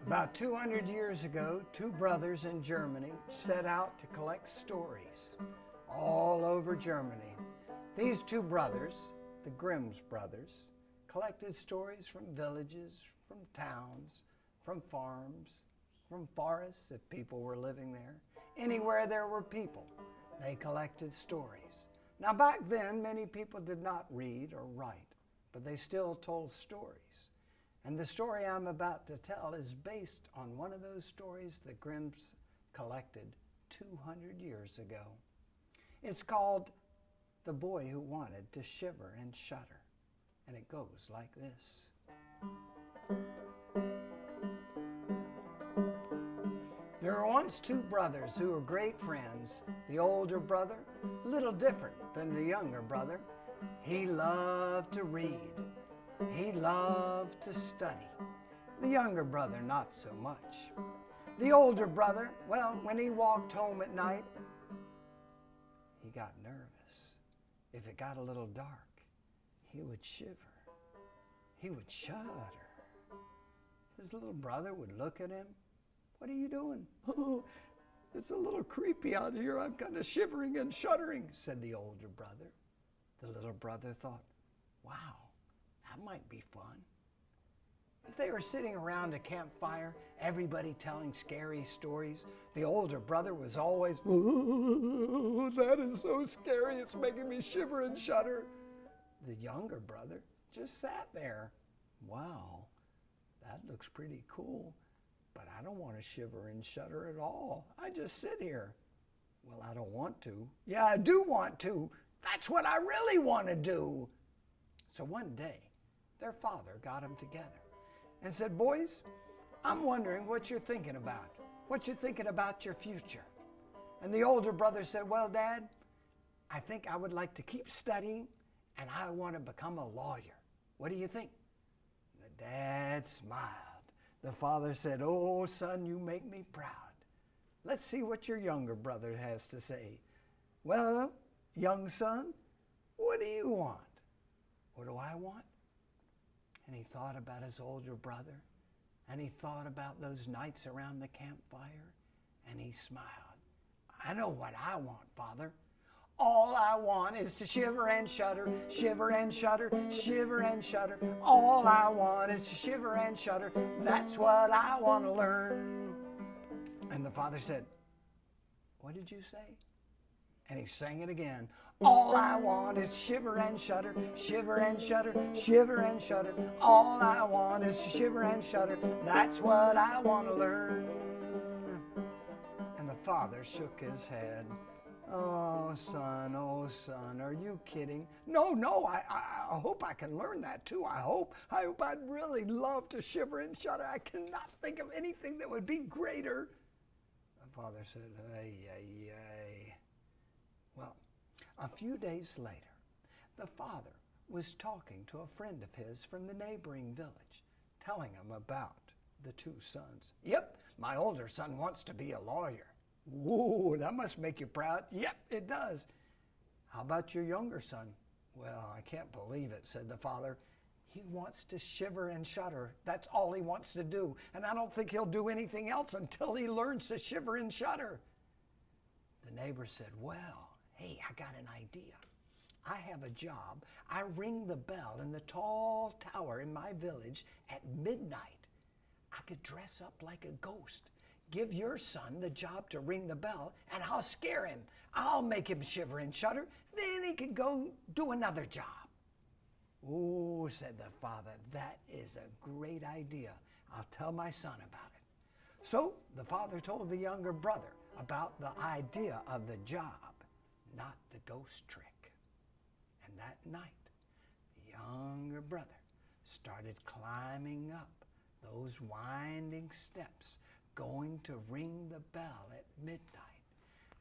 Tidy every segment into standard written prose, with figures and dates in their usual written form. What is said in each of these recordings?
About 200 years ago, two brothers in Germany set out to collect stories all over Germany. These two brothers, the Grimm brothers, collected stories from villages, from towns, from farms, from forests if people were living there. Anywhere there were people, they collected stories. Now back then, many people did not read or write, but they still told stories. And the story I'm about to tell is based on one of those stories the Grimms collected 200 years ago. It's called The Boy Who Wanted to Shiver and Shudder, and it goes like this. There were once two brothers who were great friends. The older brother, a little different than the younger brother. He loved to read. He loved to study. The younger brother, not so much. The older brother, well, when he walked home at night, he got nervous. If it got a little dark, he would shiver. He would shudder. His little brother would look at him. What are you doing? Oh, it's a little creepy out here. I'm kind of shivering and shuddering, said the older brother. The little brother thought, wow, that might be fun. If they were sitting around a campfire, everybody telling scary stories, the older brother was always, oh, that is so scary, it's making me shiver and shudder. The younger brother just sat there. Wow, that looks pretty cool, but I don't want to shiver and shudder at all. I just sit here. Well, I don't want to. Yeah, I do want to. That's what I really want to do. So one day, their father got them together and said, boys, I'm wondering what you're thinking about. What you're thinking about your future. And the older brother said, well, Dad, I think I would like to keep studying and I want to become a lawyer. What do you think? The dad smiled. The father said, oh, son, you make me proud. Let's see what your younger brother has to say. Well, young son, what do you want? What do I want? And he thought about his older brother, and he thought about those nights around the campfire, and he smiled. I know what I want, Father. All I want is to shiver and shudder, shiver and shudder, shiver and shudder. All I want is to shiver and shudder. That's what I want to learn. And the father said, what did you say? And he sang it again. All I want is shiver and shudder, shiver and shudder, shiver and shudder. All I want is to shiver and shudder. That's what I want to learn. And the father shook his head. Oh, son, are you kidding? No, I hope I can learn that too. I hope I'd really love to shiver and shudder. I cannot think of anything that would be greater. The father said, ay. Well, a few days later, the father was talking to a friend of his from the neighboring village, telling him about the two sons. Yep, my older son wants to be a lawyer. Ooh, that must make you proud. Yep, it does. How about your younger son? Well, I can't believe it, said the father. He wants to shiver and shudder. That's all he wants to do. And I don't think he'll do anything else until he learns to shiver and shudder. The neighbor said, well, hey, I got an idea. I have a job. I ring the bell in the tall tower in my village at midnight. I could dress up like a ghost. Give your son the job to ring the bell, and I'll scare him. I'll make him shiver and shudder. Then he can go do another job. Ooh, said the father, that is a great idea. I'll tell my son about it. So the father told the younger brother about the idea of the job, not the ghost trick. And that night, the younger brother started climbing up those winding steps, going to ring the bell at midnight.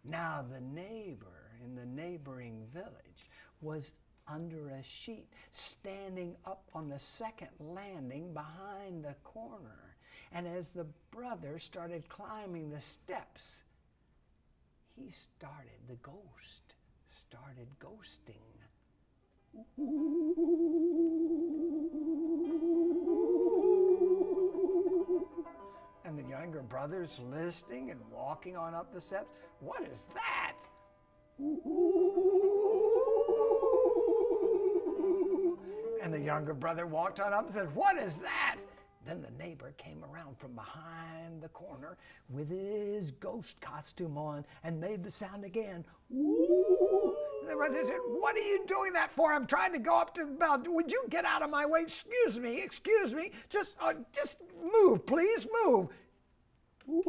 Now the neighbor in the neighboring village was under a sheet, standing up on the second landing behind the corner. And as the brother started climbing the steps, the ghost started ghosting. And the younger brother's listening and walking on up the steps. What is that? And the younger brother walked on up and said, what is that? Then the neighbor came around from behind the corner with his ghost costume on and made the sound again. And the brother said, what are you doing that for? I'm trying to go up to the bell. Would you get out of my way? Excuse me. Just move, please, move. Move,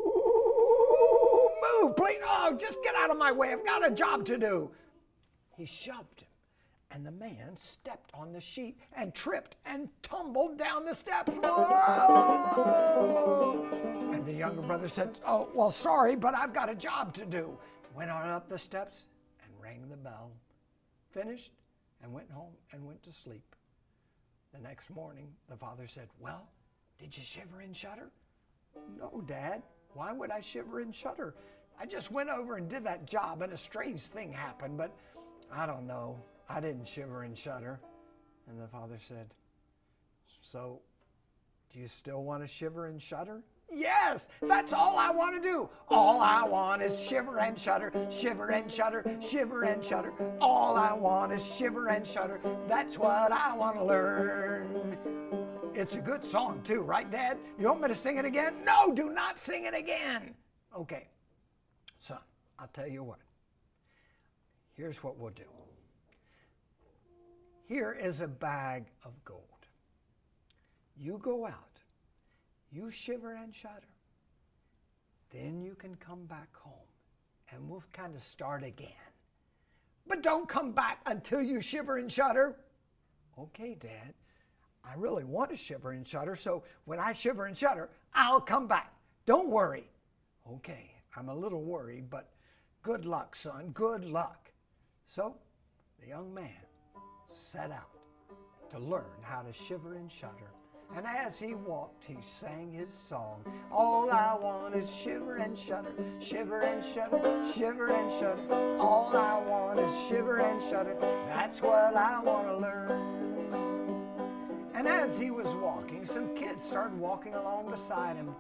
please. Oh, just get out of my way. I've got a job to do. He shoved him. And the man stepped on the sheet and tripped and tumbled down the steps. Whoa! And the younger brother said, oh, well, sorry, but I've got a job to do. Went on up the steps and rang the bell. Finished and went home and went to sleep. The next morning, the father said, well, did you shiver and shudder? No, Dad. Why would I shiver and shudder? I just went over and did that job and a strange thing happened, but I don't know. I didn't shiver and shudder. And the father said, so, do you still want to shiver and shudder? Yes, that's all I want to do. All I want is shiver and shudder, shiver and shudder, shiver and shudder. All I want is shiver and shudder. That's what I want to learn. It's a good song too, right, Dad? You want me to sing it again? No, do not sing it again. Okay, son, I'll tell you what. Here's what we'll do. Here is a bag of gold. You go out, you shiver and shudder. Then you can come back home and we'll kind of start again. But don't come back until you shiver and shudder. Okay, Dad, I really want to shiver and shudder, so when I shiver and shudder, I'll come back. Don't worry. Okay, I'm a little worried, but good luck, son, good luck. So the young man set out to learn how to shiver and shudder. And as he walked, he sang his song. All I want is shiver and shudder, shiver and shudder, shiver and shudder. All I want is shiver and shudder. That's what I want to learn. And as he was walking, some kids started walking along beside him,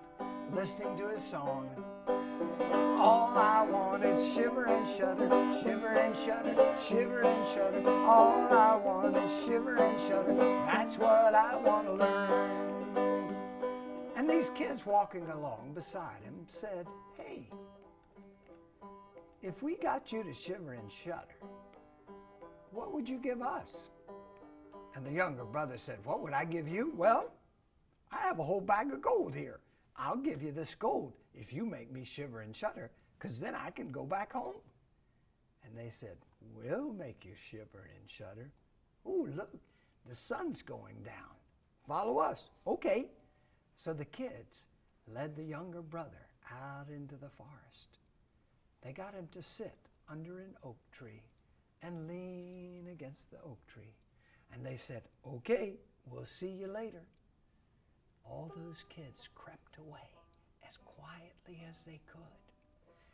listening to his song. All I want is shiver and shudder, shiver and shudder, shiver and shudder. All I want is shiver and shudder. That's what I want to learn. And these kids walking along beside him said, hey, if we got you to shiver and shudder, what would you give us? And the younger brother said, what would I give you? Well, I have a whole bag of gold here. I'll give you this gold if you make me shiver and shudder, because then I can go back home. And they said, we'll make you shiver and shudder. Oh, look, the sun's going down. Follow us. Okay. So the kids led the younger brother out into the forest. They got him to sit under an oak tree and lean against the oak tree. And they said, okay, we'll see you later. All those kids crept away as quietly as they could.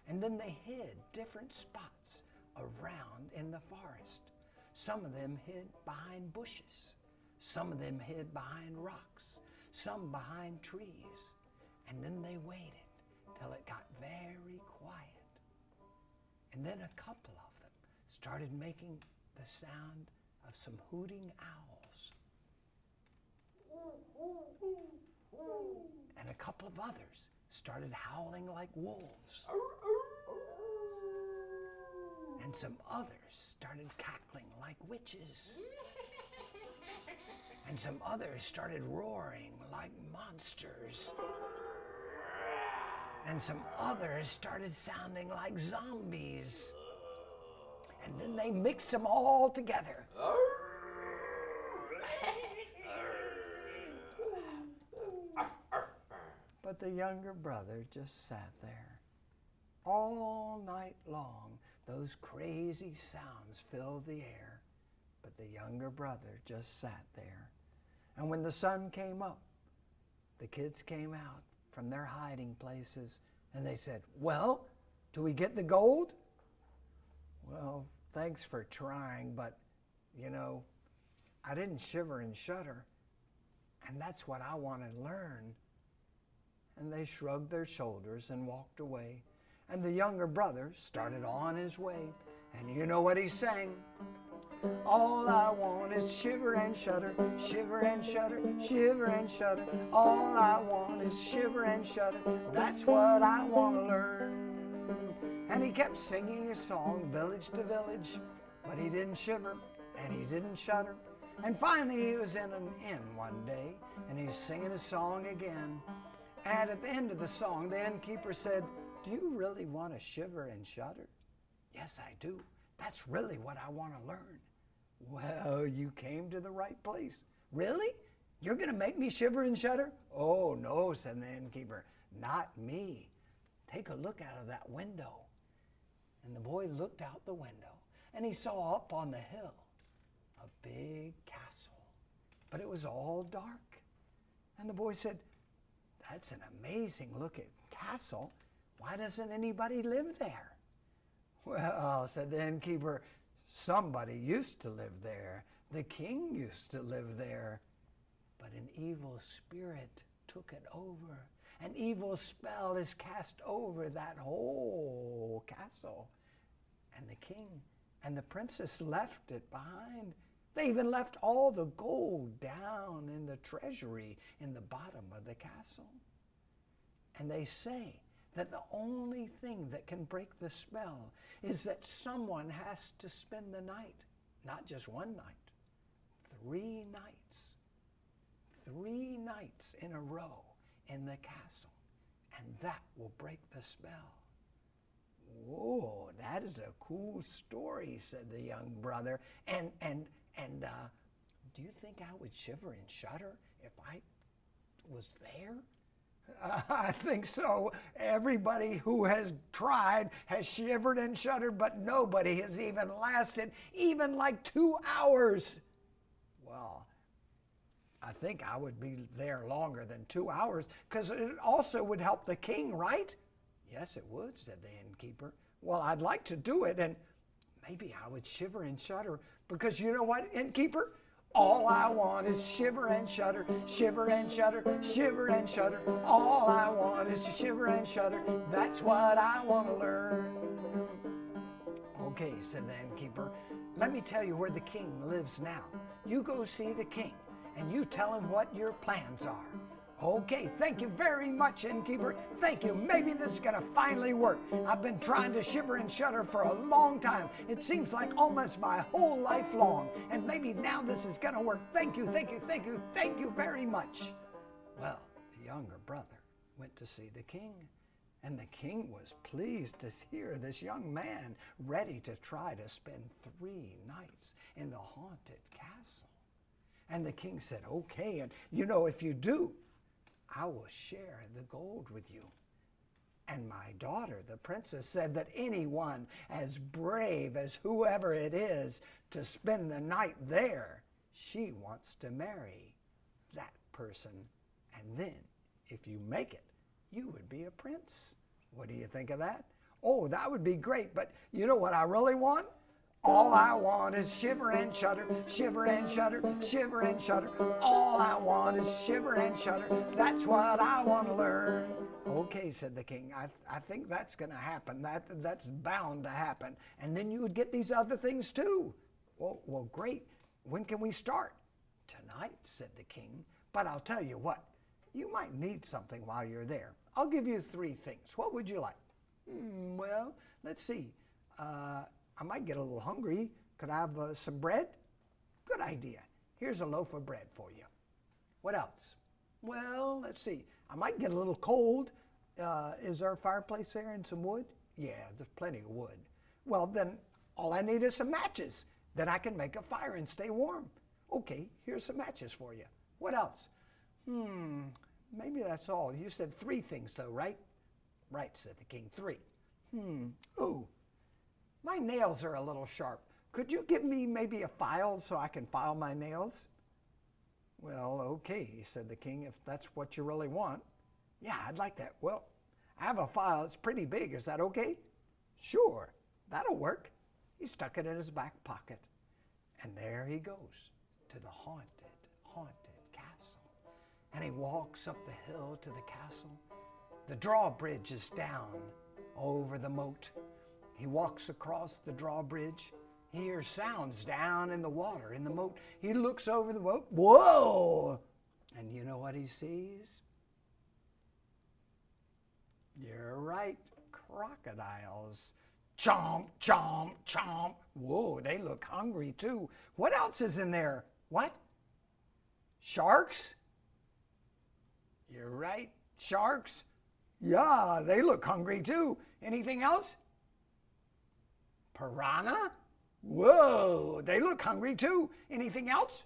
And then they hid different spots around in the forest. Some of them hid behind bushes. Some of them hid behind rocks. Some behind trees. And then they waited till it got very quiet. And then a couple of them started making the sound of some hooting owls. And a couple of others started howling like wolves. And some others started cackling like witches. And some others started roaring like monsters. And some others started sounding like zombies. And then they mixed them all together. But the younger brother just sat there. All night long, those crazy sounds filled the air. But the younger brother just sat there. And when the sun came up, the kids came out from their hiding places and they said, well, do we get the gold? Well, thanks for trying, but, you know, I didn't shiver and shudder, and that's what I want to learn. And they shrugged their shoulders and walked away. And the younger brother started on his way. And you know what he sang? All I want is shiver and shudder, shiver and shudder, shiver and shudder. All I want is shiver and shudder. That's what I want to learn. And he kept singing his song, village to village, but he didn't shiver and he didn't shudder. And finally he was in an inn one day, and he's singing his song again. And at the end of the song, the innkeeper said, "Do you really want to shiver and shudder?" "Yes, I do. That's really what I want to learn." "Well, you came to the right place." "Really? You're going to make me shiver and shudder?" "Oh, no," said the innkeeper. "Not me. Take a look out of that window." And the boy looked out the window, and he saw up on the hill a big castle. But it was all dark. And the boy said, "That's an amazing looking castle. Why doesn't anybody live there?" "Well," said the innkeeper, "somebody used to live there. The king used to live there. But an evil spirit took it over. An evil spell is cast over that whole castle. And the king and the princess left it behind. They even left all the gold down in the treasury in the bottom of the castle. And they say that the only thing that can break the spell is that someone has to spend the night, not just one night, 3 nights. 3 nights in a row in the castle, and that will break the spell." "Whoa, that is a cool story," said the young brother. And do you think I would shiver and shudder if I was there?" "I think so. Everybody who has tried has shivered and shuddered, but nobody has even lasted even like 2 hours." "Well, I think I would be there longer than 2 hours, because it also would help the king, right?" "Yes, it would," said the innkeeper. "Well, I'd like to do it, and maybe I would shiver and shudder, because you know what, innkeeper? All I want is shiver and shudder, shiver and shudder, shiver and shudder. All I want is to shiver and shudder. That's what I want to learn." "Okay," said the innkeeper, "let me tell you where the king lives now. You go see the king, and you tell him what your plans are." "Okay, thank you very much, innkeeper. Thank you. Maybe this is going to finally work. I've been trying to shiver and shudder for a long time. It seems like almost my whole life long. And maybe now this is going to work. Thank you, thank you, thank you, thank you very much." Well, the younger brother went to see the king. And the king was pleased to hear this young man ready to try to spend 3 nights in the haunted castle. And the king said, "Okay, and you know, if you do, I will share the gold with you." And my daughter, the princess, said that anyone as brave as whoever it is to spend the night there, she wants to marry that person. And then, if you make it, you would be a prince. What do you think of that? "Oh, that would be great, but you know what I really want? All I want is shiver and shudder, shiver and shudder, shiver and shudder. All I want is shiver and shudder. That's what I want to learn." "Okay," said the king, I think that's going to happen. That's bound to happen. And then you would get these other things too." Well, great. When can we start?" "Tonight," said the king. "But I'll tell you what, you might need something while you're there. I'll give you 3 things. What would you like?" Well, let's see. I might get a little hungry. Could I have some bread?" "Good idea. Here's a loaf of bread for you." "What else?" "Well, let's see. I might get a little cold. Is there a fireplace there and some wood?" "Yeah, there's plenty of wood." "Well, then all I need is some matches. Then I can make a fire and stay warm." "Okay, here's some matches for you. What else?" Maybe that's all. You said 3 things though, right?" "Right," said the king. 3. Ooh. My nails are a little sharp. Could you give me maybe a file so I can file my nails?" "Well, okay," said the king, "if that's what you really want." "Yeah, I'd like that." "Well, I have a file. It's pretty big. Is that okay?" "Sure, that'll work." He stuck it in his back pocket. And there he goes, to the haunted castle. And he walks up the hill to the castle. The drawbridge is down over the moat. He walks across the drawbridge. He hears sounds down in the water, in the moat. He looks over the moat. Whoa! And you know what he sees? You're right, crocodiles. Chomp, chomp, chomp. Whoa, they look hungry too. What else is in there? What? Sharks? You're right, sharks. Yeah, they look hungry too. Anything else? Piranha? Whoa, they look hungry too. Anything else?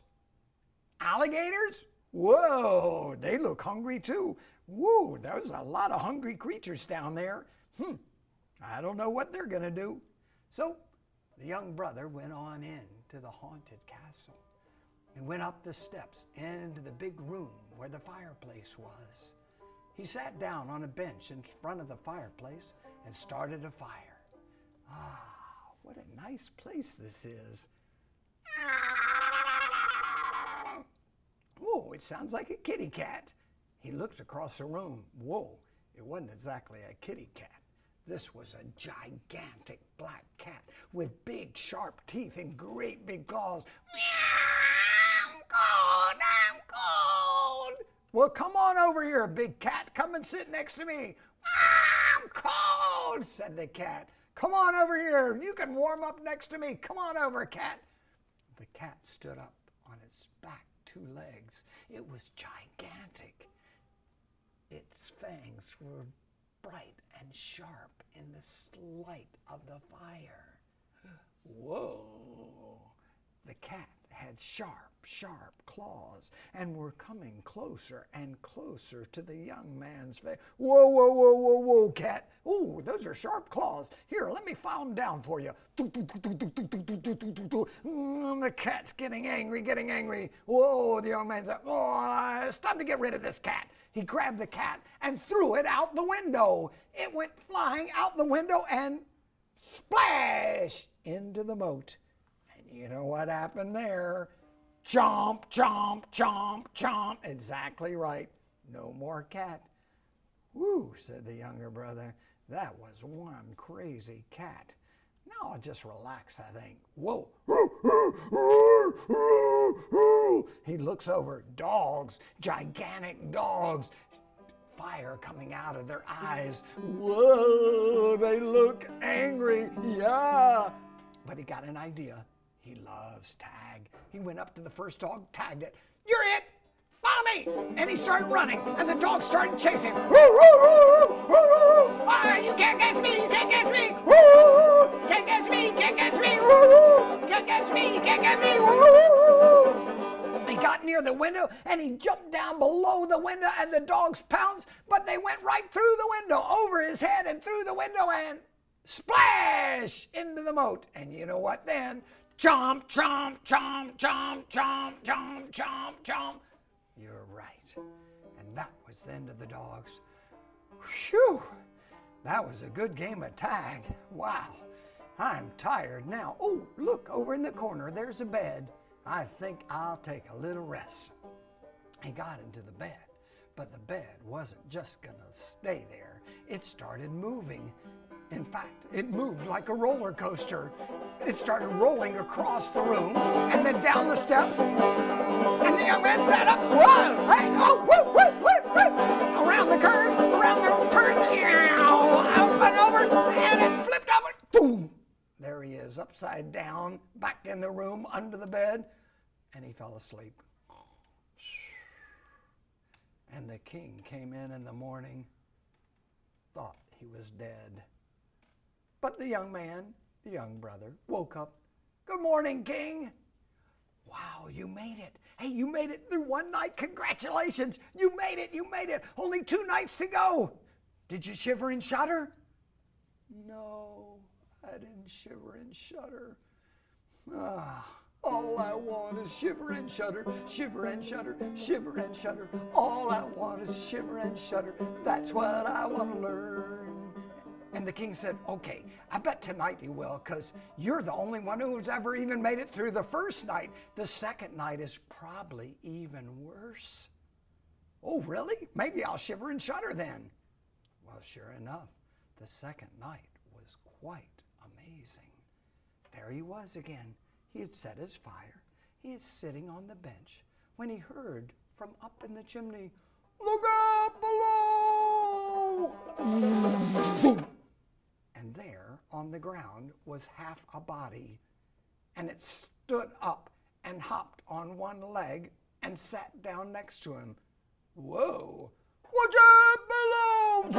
Alligators? Whoa, they look hungry too. Whoa, there's a lot of hungry creatures down there. I don't know what they're going to do. So the young brother went on in to the haunted castle. He went up the steps into the big room where the fireplace was. He sat down on a bench in front of the fireplace and started a fire. Ah, what a nice place this is. Whoa, it sounds like a kitty cat. He looked across the room. Whoa, it wasn't exactly a kitty cat. This was a gigantic black cat with big sharp teeth and great big claws. I'm cold, I'm cold. Well, come on over here, big cat. Come and sit next to me. I'm cold, said the cat. Come on over here. You can warm up next to me. Come on over, cat. The cat stood up on its back 2 legs. It was gigantic. Its fangs were bright and sharp in the light of the fire. Whoa! The cat had sharp claws and were coming closer and closer to the young man's face. Whoa, whoa, whoa, whoa, whoa, cat. Ooh, those are sharp claws. Here, let me file them down for you. The cat's getting angry. Whoa, the young man said, oh, it's time to get rid of this cat. He grabbed the cat and threw it out the window. It went flying out the window and splash into the moat. And you know what happened there? Chomp, chomp, chomp, chomp. Exactly right. No more cat. Whew, said the younger brother. That was one crazy cat. Now I'll just relax, I think. Whoa. He looks over. Dogs, gigantic dogs. Fire coming out of their eyes. Whoa, they look angry. Yeah. But he got an idea. He loves tag. He went up to the first dog, tagged it. You're it! Follow me! And he started running, and the dog started chasing. You can't catch me! You can't catch me! Can't catch me! Can't catch me! Can't catch me! You can't catch me! He got near the window, and he jumped down below the window, and the dogs pounced, but they went right through the window, over his head and through the window, and splash into the moat. And you know what then? Chomp, chomp, chomp, chomp, chomp, chomp, chomp, chomp. You're right. And that was the end of the dogs. Whew! That was a good game of tag. Wow. I'm tired now. Oh, look, over in the corner, there's a bed. I think I'll take a little rest. He got into the bed, but the bed wasn't just gonna stay there. It started moving. In fact, it moved like a roller coaster. It started rolling across the room and then down the steps. And the young man sat up. Whoa! Hey! Oh! Woo! Woo! Woo! Woo! Around the curve, up and over, and it flipped over. Boom! There he is, upside down, back in the room, under the bed, and he fell asleep. And the king came in the morning, thought he was dead. But the young man, the young brother, woke up. Good morning, king. Wow, you made it. Hey, you made it through one night. Congratulations. You made it. You made it. Only 2 nights to go. Did you shiver and shudder? No, I didn't shiver and shudder. All I want is shiver and shudder, shiver and shudder, shiver and shudder. All I want is shiver and shudder. That's what I want to learn. And the king said, okay, I bet tonight you will, because you're the only one who's ever even made it through the first night. The second night is probably even worse. Oh, really? Maybe I'll shiver and shudder then. Well, sure enough, the second night was quite amazing. There he was again. He had set his fire. He is sitting on the bench when he heard from up in the chimney, "Look out below!" And there on the ground was half a body, and it stood up and hopped on one leg and sat down next to him. Whoa! Watch out below!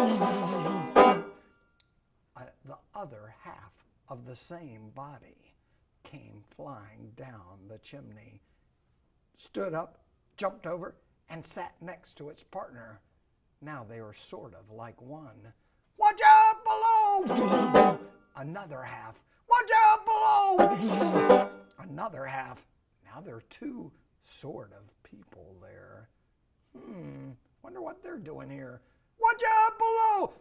The other half of the same body came flying down the chimney, stood up, jumped over, and sat next to its partner. Now they were sort of like one. Watch out below! Another half. Watch out below! Another half. Now there are two sort of people there. Wonder what they're doing here. Watch out below!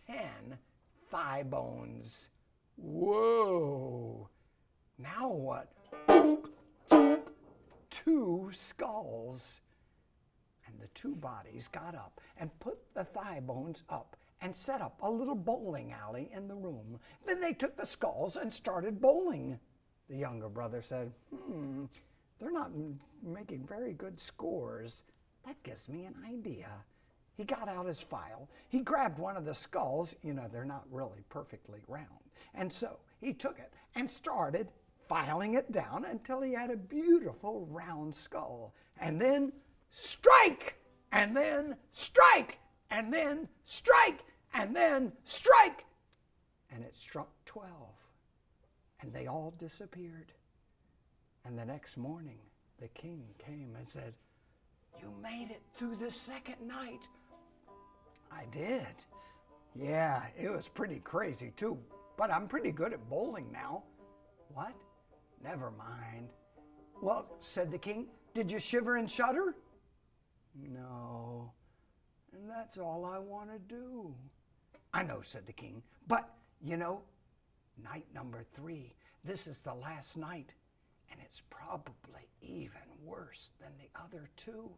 10 thigh bones. Whoa! Now what? 2 skulls. And the two bodies got up and put the thigh bones up and set up a little bowling alley in the room. Then they took the skulls and started bowling. The younger brother said, they're not making very good scores. That gives me an idea. He got out his file. He grabbed one of the skulls. You know, they're not really perfectly round. And so he took it and started filing it down until he had a beautiful round skull. And then strike! And then strike! And then strike! And then strike! And it struck 12. And they all disappeared. And the next morning, the king came and said, "You made it through the second night." I did. Yeah, it was pretty crazy too, but I'm pretty good at bowling now. What? Never mind. Well, said the king, did you shiver and shudder? No, and that's all I want to do. I know, said the king, but you know, night number 3, this is the last night, and it's probably even worse than the other 2.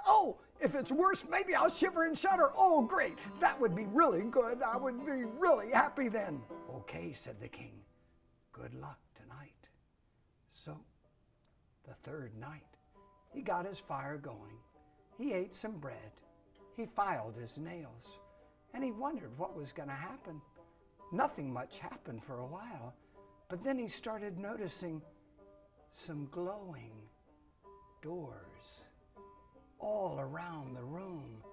Oh, if it's worse, maybe I'll shiver and shudder. Oh, great. That would be really good. I would be really happy then. Okay, said the king. Good luck tonight. So, the 3rd night, he got his fire going. He ate some bread. He filed his nails. And he wondered what was going to happen. Nothing much happened for a while. But then he started noticing some glowing doors all around the room,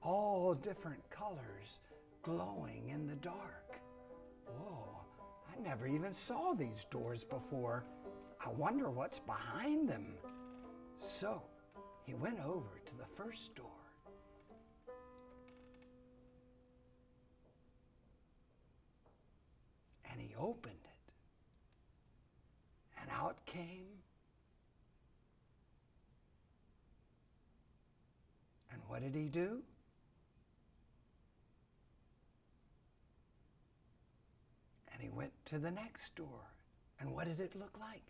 all different colors, glowing in the dark. Whoa, I never even saw these doors before. I wonder what's behind them. So he went over to the first door. And he opened it. And out came what did he do? And he went to the next door. And what did it look like?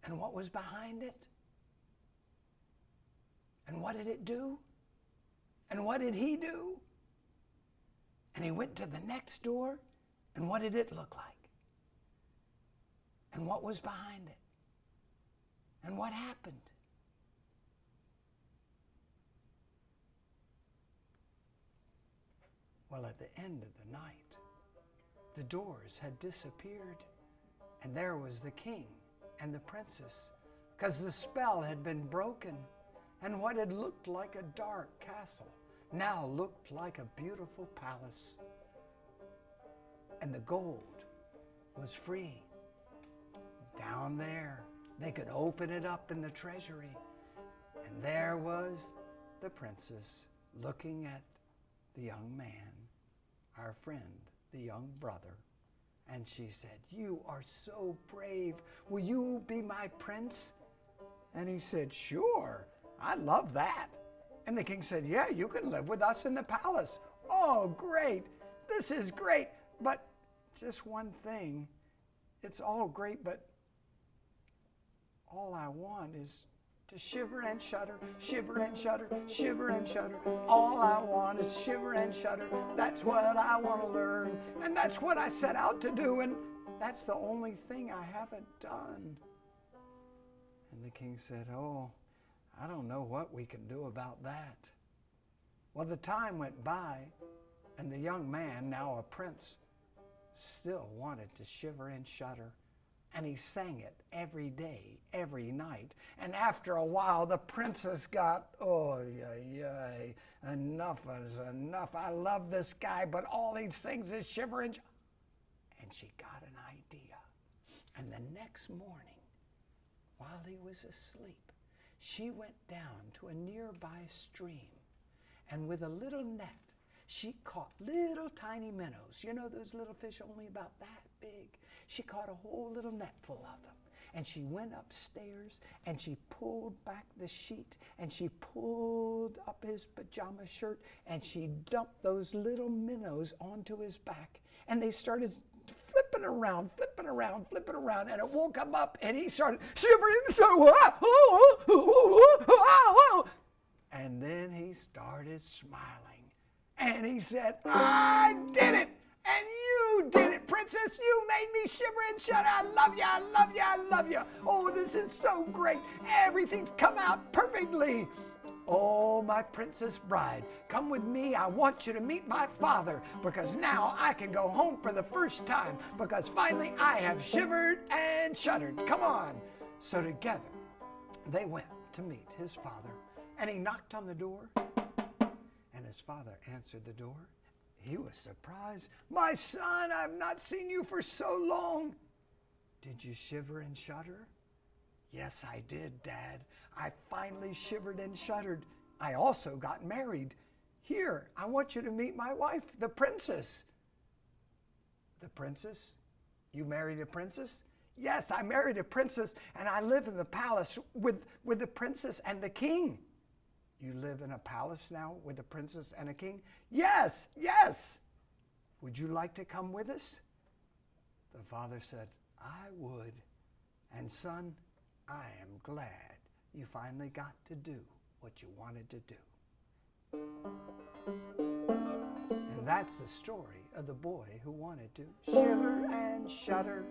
And what was behind it? And what did it do? And what did he do? And he went to the next door. And what did it look like? And what was behind it? And what happened? Well, at the end of the night, the doors had disappeared, and there was the king and the princess, because the spell had been broken, and what had looked like a dark castle now looked like a beautiful palace. And the gold was free. Down there, they could open it up in the treasury, and there was the princess looking at the young man, our friend, the young brother, and she said, "You are so brave. Will you be my prince?" And he said, "Sure. I love that. And the king said, yeah, you can live with us in the palace. Oh, great. This is great. But just one thing. It's all great, but all I want is to shiver and shudder, shiver and shudder, shiver and shudder. All I want is shiver and shudder. That's what I want to learn. And that's what I set out to do. And that's the only thing I haven't done. And the king said, oh, I don't know what we can do about that. Well, the time went by, and the young man, now a prince, still wanted to shiver and shudder. And he sang it every day, every night. And after a while, the princess got, oh, enough is enough. I love this guy, but all he sings is shiver and shudder. And she got an idea. And the next morning, while he was asleep, she went down to a nearby stream. And with a little net, she caught little tiny minnows. You know those little fish only about that big? She caught a whole little net full of them. And she went upstairs and she pulled back the sheet and she pulled up his pajama shirt and she dumped those little minnows onto his back. And they started flipping around, flipping around, flipping around. And it woke him up and he started shivering. And then he started smiling. And he said, I did it! And you did it, princess! You made me shiver and shudder! I love you! I love you! I love you! Oh, this is so great! Everything's come out perfectly! Oh, my princess bride, come with me. I want you to meet my father, because now I can go home for the first time, because finally I have shivered and shuddered. Come on! So together they went to meet his father, and he knocked on the door. And his father answered the door. He was surprised. My son, I've not seen you for so long. Did you shiver and shudder? Yes, I did, Dad. I finally shivered and shuddered. I also got married. Here, I want you to meet my wife, the princess. The princess? You married a princess? Yes, I married a princess, and I live in the palace with the princess and the king. You live in a palace now with a princess and a king? Yes, yes. Would you like to come with us? The father said, I would. And son, I am glad you finally got to do what you wanted to do. And that's the story of the boy who wanted to shiver and shudder.